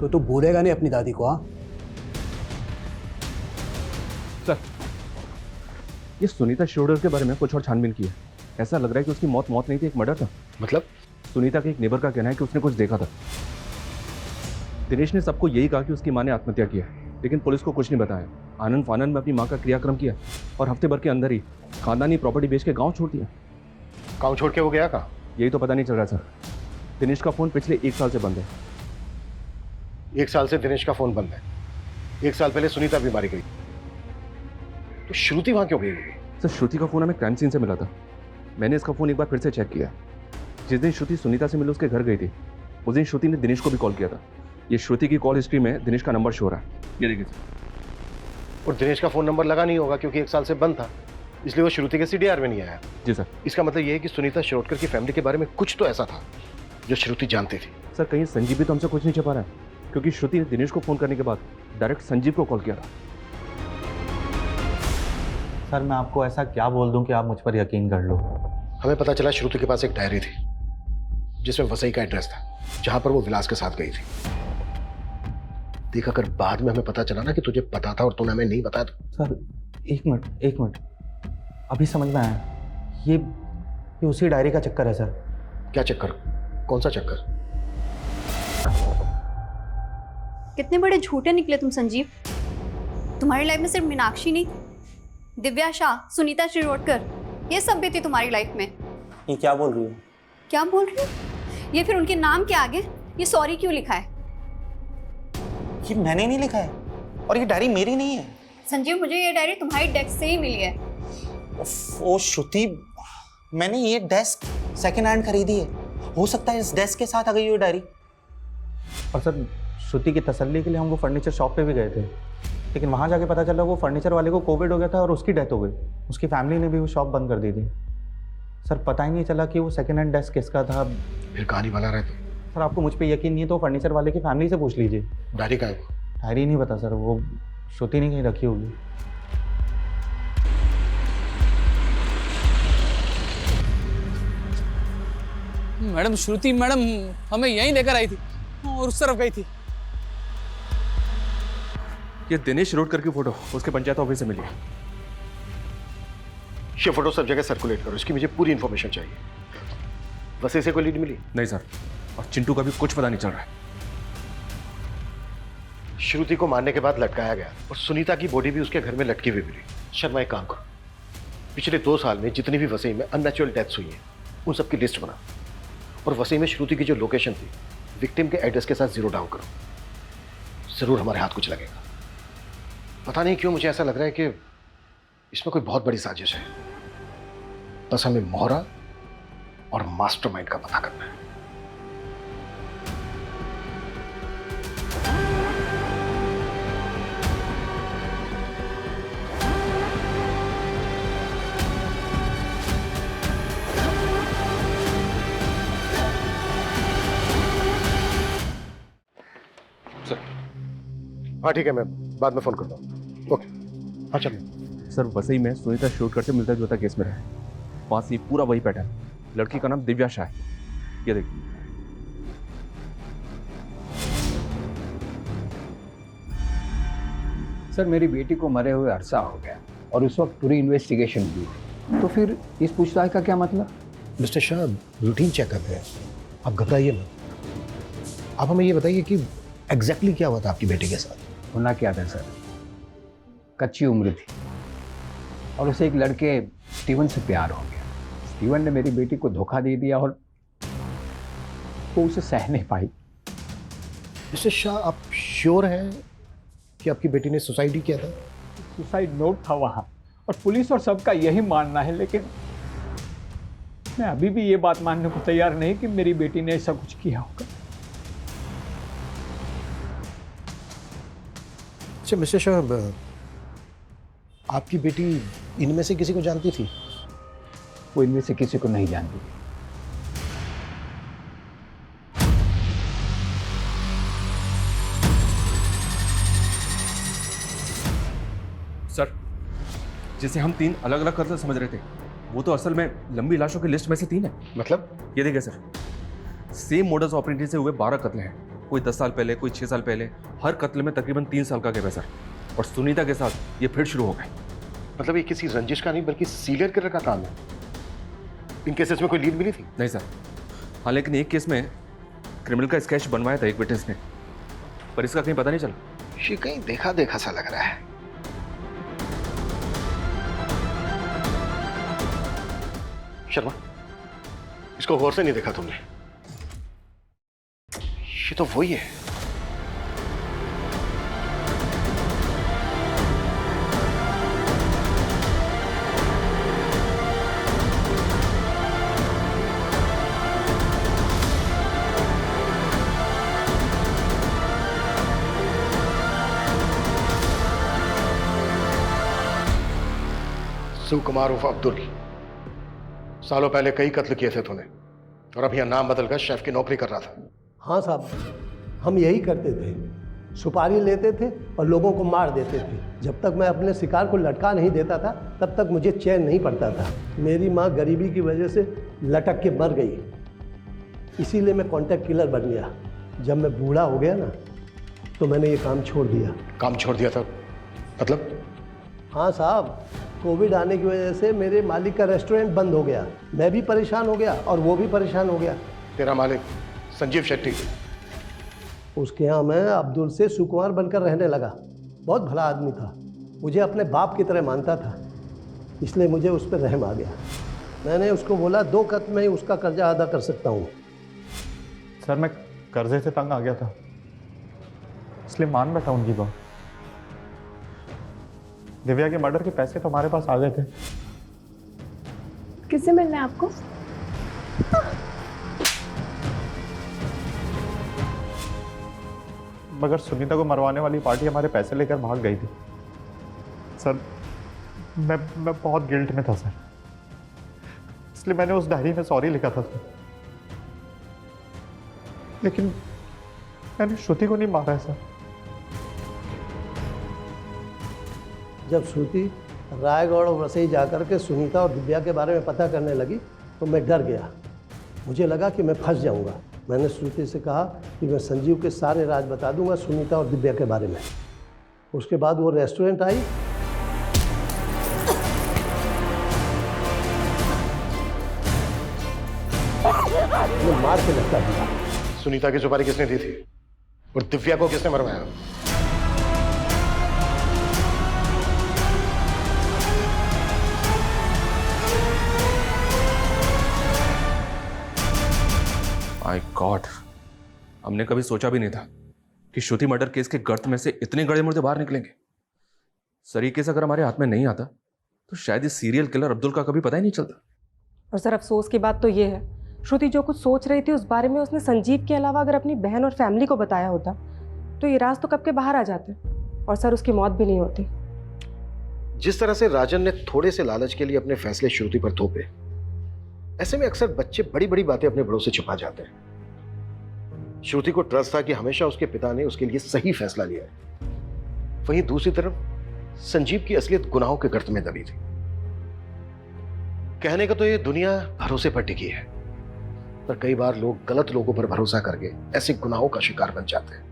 तो तू भूलेगा नहीं अपनी दादी को? हाँ सर, ये सुनीता शिरोडकर के बारे में कुछ और छानबीन की है। ऐसा लग रहा है कि उसकी मौत नहीं थी, एक मर्डर था। मतलब? सुनीता के एक नेबर का कहना है कि उसने कुछ देखा था। दिनेश ने सबको यही कहा कि उसकी मां ने आत्महत्या की है, लेकिन पुलिस को कुछ नहीं बताया। आनंद फानंद में अपनी मां का क्रियाक्रम किया और हफ्ते भर के अंदर ही खानदानी प्रॉपर्टी बेच के गांव छोड़ दिया। गांव छोड़ के वो गया कहाँ? यही तो पता नहीं चल रहा सर। दिनेश का फोन पिछले 1 साल से बंद है। 1 साल से दिनेश का फोन बंद है। 1 साल पहले सुनीता भी मारी गई, तो श्रुति वहां क्यों गई? सर श्रुति का फोन हमें क्राइम सीन से मिला था। मैंने इसका फोन एक बार फिर से चेक किया। जिस दिन श्रुति सुनीता से मिलने उसके घर गई थी, उस दिन श्रुति ने दिनेश को भी कॉल किया था। ये श्रुति की कॉल हिस्ट्री में दिनेश का नंबर शो हो रहा है। ये देखिए सर। और दिनेश का फोन नंबर लगा नहीं होगा क्योंकि 1 साल से बंद था, इसलिए वो श्रुति के सीडीआर में नहीं आया। जी सर। इसका मतलब ये है कि सुनीता शिरोडकर की फैमिली के बारे में कुछ तो ऐसा था जो श्रुति जानती थी। सर कहीं संजीव भी तो हमसे कुछ नहीं छिपा रहा है, क्योंकि श्रुति ने दिनेश को फोन करने के बाद डायरेक्ट संजीव को कॉल किया था। सर मैं आपको ऐसा क्या बोल दूं कि आप मुझ पर यकीन कर लो? हमें पता चला श्रुति के पास एक डायरी थी जिसमें वसई का एड्रेस था, जहां पर वो विलास के साथ गई थी। देख, अगर बाद में हमें पता चला ना कि तुझे पता था और तूने हमें नहीं बताया तो। सर एक मिनट, अभी समझ में आया। ये उसी डायरी का चक्कर है सर। क्या चक्कर? कौन सा चक्कर? कितने बड़े झूठे निकले तुम संजीव। तुम्हारी लाइफ में सिर्फ मीनाक्षी नहीं, दिव्या शाह, सुनीता शिरोडकर, ये सब भी थी तुम्हारी लाइफ में। ये क्या बोल रही हो? क्या बोल रही हो? ये फिर उनके नाम के आगे ये सॉरी क्यों लिखा है? ये मैंने नहीं लिखा है और ये डायरी मेरी नहीं है। संजीव, मुझे ये डायरी तुम्हारी डेस्क से ही मिली है। ओ श्रुति, मैंने ये डेस्क सेकंड हैंड खरीदी है। हो सकता है इस डेस्क के साथ आ गई ये डायरी। और सर श्रुति की तसल्ली के लिए हम वो फर्नीचर शॉप पे भी गए थे, लेकिन वहाँ जाके पता चला वो फर्नीचर वाले को कोविड हो गया था और उसकी डेथ हो गई। उसकी फैमिली ने भी वो शॉप बंद कर दी थी। सर पता ही नहीं चला कि वो सेकेंड हैंड डेस्क किसका था। फिर कहानी बना रहे थे? सर आपको मुझ पे यकीन नहीं है तो फर्नीचर वाले की फैमिली से पूछ लीजिए। डायरी का है? डायरी नहीं पता सर, वो श्रुति ने कहीं रखी होगी। मैडम श्रुति मैडम हमें यहीं लेकर आई थी और उस तरफ गई थी। ये दिनेश रोडकर की फोटो उसके पंचायत ऑफिस से मिली है। ये फोटो सब जगह सर्कुलेट करो, इसकी मुझे पूरी इन्फॉर्मेशन चाहिए। वैसे से कोई लीड मिली? नहीं सर, और चिंटू का भी कुछ पता नहीं चल रहा है। श्रुति को मारने के बाद लटकाया गया और सुनीता की बॉडी भी उसके घर में लटकी हुई मिली। शर्मा एक काम करो, पिछले 2 साल में जितनी भी वसई में अननेचुरल डेथ्स हुई हैं उन सबकी लिस्ट बना और वसई में श्रुति की जो लोकेशन थी विक्टिम के एड्रेस के साथ जीरो डाउन करो। जरूर हमारे हाथ कुछ लगेगा। पता नहीं क्यों मुझे ऐसा लग रहा है कि इसमें कोई बहुत बड़ी साजिश है। बस हमें मोहरा और मास्टरमाइंड का पता करना है। हाँ ठीक है, मैं बाद में फोन करता हूँ। ओके हाँ चलिए। सर वसई में सुनीता शूट करते मिलता जुलता केस में रहे, वहां से पूरा वही पैटर्न। लड़की का नाम दिव्या शाह है, ये देखिए। सर मेरी बेटी को मरे हुए अरसा हो गया और उस वक्त पूरी इन्वेस्टिगेशन हुई, तो फिर इस पूछताछ का क्या मतलब? मिस्टर शाह, रूटीन चेकअप है, आप घबराइए मत। आप हमें ये बताइए कि एग्जैक्टली क्या हुआ था आपकी बेटी के साथ? होना क्या था सर, कच्ची उम्र थी और उसे एक लड़के स्टीवन से प्यार हो गया। स्टीवन ने मेरी बेटी को धोखा दे दिया और वो उसे सह नहीं पाई। मिस्टर शाह, आप श्योर हैं कि आपकी बेटी ने सुसाइड ही किया था? सुसाइड नोट था वहाँ और पुलिस और सबका यही मानना है, लेकिन मैं अभी भी ये बात मानने को तैयार नहीं कि मेरी बेटी ने ऐसा कुछ किया होगा। अच्छा मिस्टर शाह, आपकी बेटी इनमें से किसी को जानती थी? वो इनमें से किसी को नहीं जानती थी। सर जिसे हम 3 अलग अलग कत्ल समझ रहे थे वो तो असल में लंबी लाशों की लिस्ट में से 3 है। मतलब? ये देखिए सर, सेम मोडस ऑपरेंडी से हुए 12 कत्ल हैं। कोई 10 साल पहले, कोई 6 साल पहले। हर कत्ल में तकरीबन 3 साल का गैप है सर। और सुनीता के साथ ये फिर शुरू हो गए। मतलब ये किसी रंजिश का नहीं बल्कि सीरियल किलर का काम है। इन केसेस में कोई लीड मिली थी? नहीं सर, हाँ लेकिन एक केस में क्रिमिनल का स्केच बनवाया था एक विटनेस ने, पर इसका कहीं पता नहीं चला। ये कहीं देखा देखा सा लग रहा है। शर्मा, इसको गौर से नहीं देखा तुमने? ये तो वही है। शिव कुमार उर्फ अब्दुल, सालों पहले कई कत्ल किए थे तूने और अब यहाँ नाम बदलकर शेफ की नौकरी कर रहा था। हाँ साहब, हम यही करते थे, सुपारी लेते थे और लोगों को मार देते थे। जब तक मैं अपने शिकार को लटका नहीं देता था तब तक मुझे चैन नहीं पड़ता था। मेरी माँ गरीबी की वजह से लटक के मर गई, इसीलिए मैं कॉन्ट्रैक्ट किलर बन गया। जब मैं बूढ़ा हो गया ना तो मैंने ये काम छोड़ दिया। काम छोड़ दिया था मतलब? हाँ साहब, कोविड आने की वजह से मेरे मालिक का रेस्टोरेंट बंद हो गया। मैं भी परेशान हो गया और वो भी परेशान हो गया। तेरा मालिक संजीव शेट्टी, उसके यहाँ मैं अब्दुल से सुकुमार बनकर रहने लगा। बहुत भला आदमी था, मुझे अपने बाप की तरह मानता था, इसलिए मुझे उस पर रहम आ गया। मैंने उसको बोला 2 कत्ल में ही उसका कर्जा अदा कर सकता हूँ। सर मैं कर्जे से तंग आ गया था, इसलिए मान बैठा उनकी बात। दिव्या के मर्डर के पैसे तो हमारे पास आ गए थे। किससे मिलना है आपको? मगर सुनीता को मरवाने वाली पार्टी हमारे पैसे लेकर भाग गई थी सर। मैं बहुत गिल्ट में था सर, इसलिए मैंने उस डायरी में सॉरी लिखा था सर। लेकिन मैंने श्रुति को नहीं मारा है सर। जब श्रुति रायगढ़ और वसई जाकर के सुनीता और दिव्या के बारे में पता करने लगी तो मैं डर गया। मुझे लगा कि मैं फंस जाऊंगा। मैंने श्रुति से कहा कि मैं संजीव के सारे राज बता दूंगा सुनीता और दिव्या के बारे में। उसके बाद वो रेस्टोरेंट आई, वो मार के लगता दिया। सुनीता की सुपारी किसने दी थी और दिव्या को किसने मरवाया? माय गॉड, हमने कभी सोचा भी नहीं था कि श्रुति मर्डर केस के गर्त में से इतने गड़े मुर्दे बाहर निकलेंगे। सर ये केस अगर हमारे हाथ में नहीं आता तो शायद इस सीरियल किलर अब्दुल का कभी पता ही नहीं चलता। और सर अफसोस की बात तो ये है, श्रुति जो कुछ सोच रही थी उस बारे में उसने संजीव के अलावा अगर अपनी बहन और फैमिली को बताया होता तो ये राज तो कब के बाहर आ जाते और सर उसकी मौत भी नहीं होती। जिस तरह से राजन ने थोड़े से लालच के लिए अपने फैसले श्रुति पर थोपे, ऐसे में अक्सर बच्चे बड़ी बड़ी बातें अपने बड़ों से छिपा जाते हैं। श्रुति को ट्रस्ट था कि हमेशा उसके पिता ने उसके लिए सही फैसला लिया है। वहीं दूसरी तरफ संजीव की असलियत गुनाहों के गर्त में दबी थी। कहने का तो ये दुनिया भरोसे पर टिकी है, पर कई बार लोग गलत लोगों पर भरोसा करके ऐसे गुनाहों का शिकार बन जाते हैं।